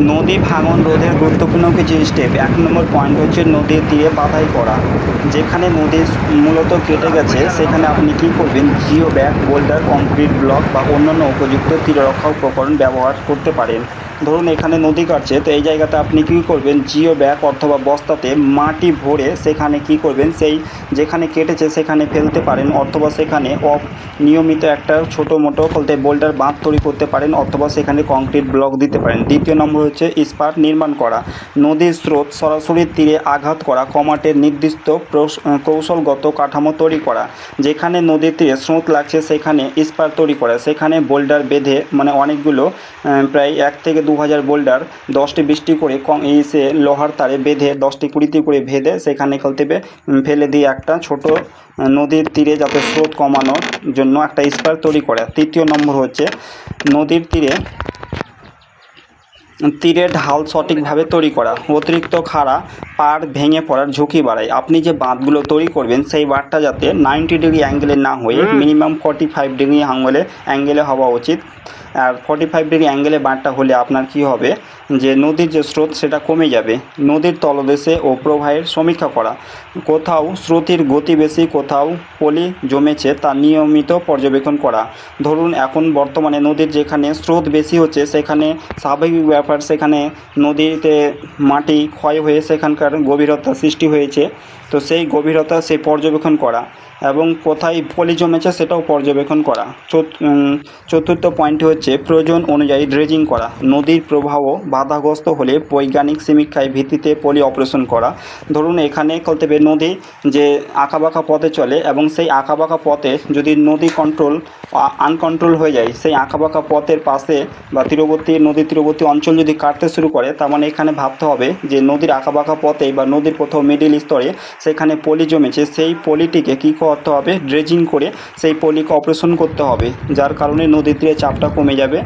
নদী ভাঙন রোধের গুরুত্বপূর্ণ কিছু স্টেপ। 1 নম্বর পয়েন্ট হচ্ছে নদীর তীরে বাধাই করা। যেখানে নদী মূলত কেটে গেছে সেখানে আপনি কি করবেন, geo bag, boulder, concrete block বা অন্যান্য উপযুক্ত তীররক্ষা উপকরণ ব্যবহার করতে পারেন। ধরুন এখানে নদী কাটছে, তো এই জায়গাতে আপনি কী করবেন, জিও ব্যাগ অথবা বস্তাতে মাটি ভরে সেখানে কি করবেন, সেই যেখানে কেটেছে সেখানে ফেলতে পারেন, অথবা সেখানে নিয়মিত একটা ছোটো মোটো বলতে বোল্ডার বাঁধ তৈরি করতে পারেন, অথবা সেখানে কংক্রিট ব্লক দিতে পারেন। দ্বিতীয় নম্বর হচ্ছে স্পার নির্মাণ করা। নদীর স্রোত সরাসরি তীরে আঘাত করা, কমাটের নির্দিষ্ট কৌশলগত কাঠামো তৈরি করা। যেখানে নদীর তীরে স্রোত লাগছে সেখানে স্পার তৈরি করা, সেখানে বোল্ডার বেঁধে মানে অনেকগুলো প্রায় 1 থেকে 2 হাজার বোল্ডার 10টি 20টি করে এসে লোহার তারে বেঁধে 10টি 20টি করে বেঁধে সেখানে ফেলে দিয়ে একটা ছোট নদীর তীরে যাতে স্রোত কমানোর জন্য একটা স্পার তৈরি করা। তৃতীয় নম্বর হচ্ছে নদীর তীরে ঢাল সঠিকভাবে তৈরি করা। অতিরিক্ত খাড়া পাড় ভেঙে পড়ার ঝুঁকি বাড়ায়। আপনি যে বাঁধগুলো তৈরি করবেন সেই বাঁধটা যাতে 90 ডিগ্রি অ্যাঙ্গেলে না হয়ে মিনিমাম 45 ডিগ্রি অ্যাঙ্গেলে হওয়া উচিত। আর 45 ডিগ্রি অ্যাঙ্গেলে বাঁধটা হলে আপনার কি হবে, যে নদীর যে স্রোত সেটা কমে যাবে। নদীর তলদেশে ও প্রবাহের সমীক্ষা করা। কোথাও স্রোতের গতি বেশি, কোথাও পলি জমেছে তা নিয়মিত পর্যবেক্ষণ করা। ধরুন এখন বর্তমানে নদীর যেখানে স্রোত বেশি হচ্ছে সেখানে স্বাভাবিক ব্যাপার, সেখানে নদীতে মাটি ক্ষয় হয়ে সেখানকার গভীরতা সৃষ্টি হয়েছে, তো সেই গভীরতা সেই পর্যবেক্ষণ করা, এবং কোথায় পলি জমেছে সেটাও পর্যবেক্ষণ করা। চতুর্থ পয়েন্টটি হচ্ছে প্রয়োজন অনুযায়ী ড্রেজিং করা। নদীর প্রবাহ বাধাগ্রস্ত হলে বৈজ্ঞানিক সমীক্ষায় ভিত্তিতে পলি অপারেশন করা। ধরুন এখানে নদী যে আঁকাবাঁকা পথে চলে এবং সেই আঁকাবাঁকা পথে যদি নদী আনকন্ট্রোল হয়ে যায়, সেই আঁকাবাঁকা পথের পাশে বা নদীর তীরবর্তী অঞ্চল যদি কাটতে শুরু করে, তার মানে এখানে ভাবতে হবে যে নদীর আঁকাবাঁকা পথে বা নদীর কোথাও মিডিল স্তরে সেখানে পলি জমেছে, সেই পলিটিকে কী করতে হবে, ড্রেজিং করে সেই পলিকে অপারেশন করতে হবে, যার কারণে নদীর তীরে চাপটা কমে যাবে।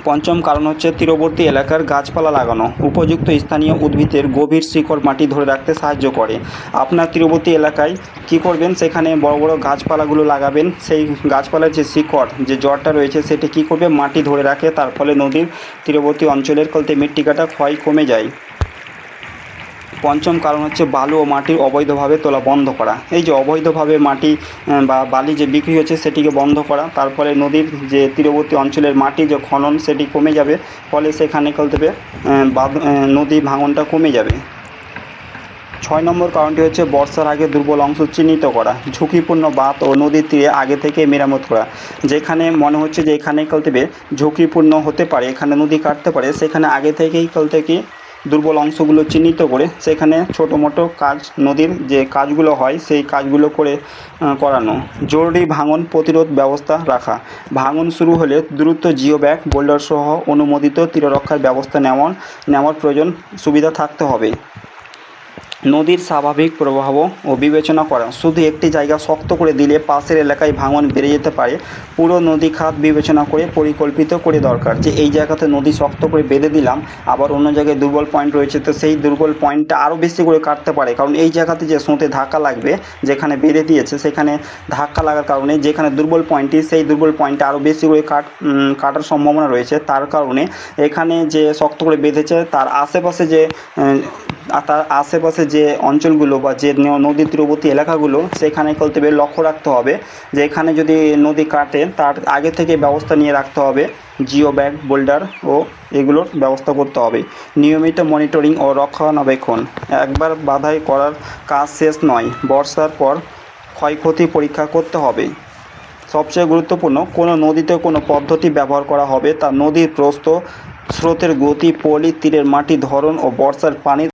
পঞ্চম কারণ হচ্ছে তীরবর্তী এলাকার গাছপালা লাগানো। উপযুক্ত স্থানীয় উদ্ভিদের গভীর শিকড় মাটি ধরে রাখতে সাহায্য করে। আপনার তীরবর্তী এলাকায় কী করবেন, সেখানে বড় বড় গাছপালাগুলো লাগাবেন। সেই গাছপালার যে শিকড় যে জড়টা রয়েছে সেটি কী করবে, মাটি ধরে রাখে, তার ফলে নদীর তীরবর্তী অঞ্চলের মৃত্তিকাটা ক্ষয় কমে যায়। পঞ্চম কারণ হচ্ছে বালু ও মাটির অবৈধভাবে তোলা বন্ধ করা। এই যে অবৈধভাবে মাটি বা বালি যে বিক্রি হচ্ছে সেটিকে বন্ধ করা, তার ফলে নদীর যে তীরবর্তী অঞ্চলের মাটি যে খনন সেটি কমে যাবে, ফলে সেখানে নদী ভাঙনটা কমে যাবে। 6 নম্বর কারণটি হচ্ছে বর্ষার আগে দুর্বল অংশ চিহ্নিত করা। ঝুঁকিপূর্ণ বাঁধ ও নদীর তীরে আগে থেকে মেরামত করা। যেখানে মনে হচ্ছে যে এখানে ঝুঁকিপূর্ণ হতে পারে, এখানে নদী কাটতে পারে, সেখানে আগে থেকেই দুর্বল অংশগুলো চিহ্নিত করে সেখানে ছোটো মোটো কাজ, নদীর যে কাজগুলো হয় সেই কাজগুলো করানো। জরুরি ভাঙন প্রতিরোধ ব্যবস্থা রাখা। ভাঙন শুরু হলে দ্রুত জিও ব্যাগ, বোল্ডার সহ অনুমোদিত তীররক্ষার ব্যবস্থা নেওয়ার প্রয়োজন সুবিধা থাকতে হবে। নদীর স্বাভাবিক প্রবাহ ও বিবেচনা করা। শুধু একটি জায়গা শক্ত করে দিলে পাশের এলাকায় ভাঙন বেড়ে যেতে পারে। পুরো নদী খাত বিবেচনা করে পরিকল্পিত করে দরকার, যে এই জায়গাতে নদী শক্ত করে বেঁধে দিলাম, আবার অন্য জায়গায় দুর্বল পয়েন্ট রয়েছে, তো সেই দুর্বল পয়েন্টটা আরও বেশি করে কাটতে পারে, কারণ এই জায়গাতে যে স্রোতে ধাক্কা লাগবে, যেখানে বেঁধে দিয়েছে সেখানে ধাক্কা লাগার কারণে যেখানে দুর্বল পয়েন্টটি, সেই দুর্বল পয়েন্টটা আরও বেশি করে কাটার সম্ভাবনা রয়েছে। তার কারণে এখানে যে শক্ত করে বেঁধেছে তার আশেপাশে যে অঞ্চলগুলো বা যে নদীর তীরবর্তী এলাকাগুলো, সেখানে লক্ষ্য রাখতে হবে যে এখানে যদি নদী কাটে তার আগে থেকে ব্যবস্থা নিয়ে রাখতে হবে। জিও ব্যাগ, বোল্ডার ও এগুলোর ব্যবস্থা করতে হবে। নিয়মিত মনিটরিং ও রক্ষণাবেক্ষণ। একবার বাধাই করার কাজ শেষ নয়, বর্ষার পর ক্ষয়ক্ষতি পরীক্ষা করতে হবে। সবচেয়ে গুরুত্বপূর্ণ, কোনো নদীতে কোনো পদ্ধতি ব্যবহার করা হবে তা নদীর প্রস্থ, স্রোতের গতি, পলি, তীরের মাটি ধরন ও বর্ষার পানির